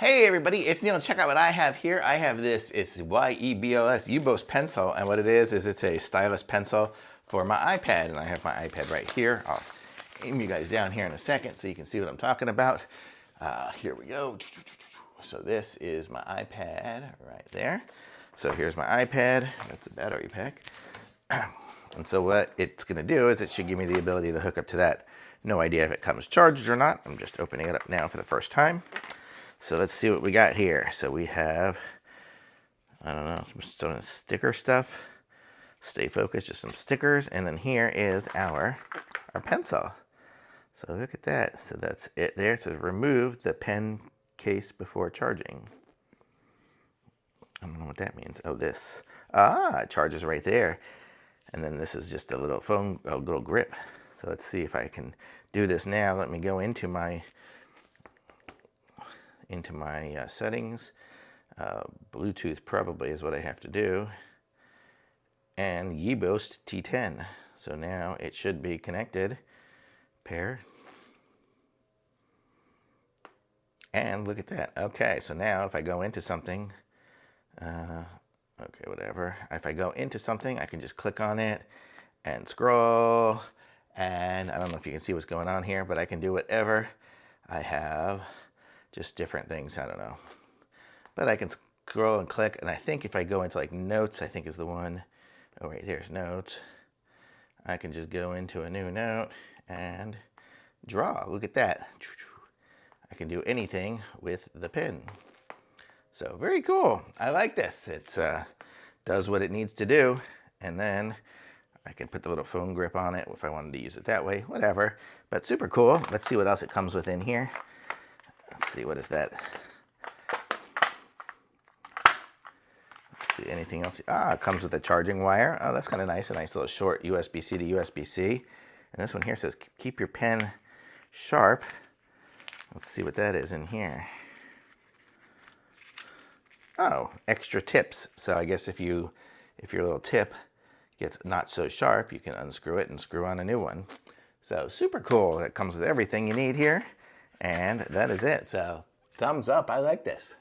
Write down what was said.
Hey everybody, it's Neil. Check out what I have here. I have this, it's YEBOS pencil, and what it is it's a stylus pencil for my iPad, and I have my iPad right here. I'll aim you guys down here in a second so you can see what I'm talking about. Here we go. So this is my iPad right there. So here's my iPad, that's the battery pack. And so what it's gonna do is it should give me the ability to hook up to that. No idea if it comes charged or not. I'm just opening it up now for the first time. So let's see what we got here. So we have, I don't know, some sticker stuff. Stay focused, just some stickers. And then here is our pencil. So look at that. So that's it there. It says remove the pen case before charging. I don't know what that means. Oh, this. It charges right there. And then this is just a little phone, a little grip. So let's see if I can do this now. Let me go into my settings. Bluetooth probably is what I have to do. And YEBOS T10. So now it should be connected. Pair. And look at that. Okay, so now if I go into something, okay, whatever. If I go into something, I can just click on it and scroll. And I don't know if you can see what's going on here, but I can do whatever. I have just different things, I don't know. But I can scroll and click, and I think if I go into like notes, I think is the one. Oh wait, there's notes. I can just go into a new note and draw. Look at that. I can do anything with the pen. So very cool. I like this. It does what it needs to do, and then I can put the little phone grip on it if I wanted to use it that way, whatever. But super cool. Let's see what else it comes with in here. Let's see, what is that? Let's see, anything else? It comes with a charging wire. Oh, that's kind of nice. A nice little short USB-C to USB-C. And this one here says, keep your pen sharp. Let's see what that is in here. Oh, extra tips. So I guess if your little tip gets not so sharp, you can unscrew it and screw on a new one. So super cool. That comes with everything you need here. And that is it. So thumbs up. I like this.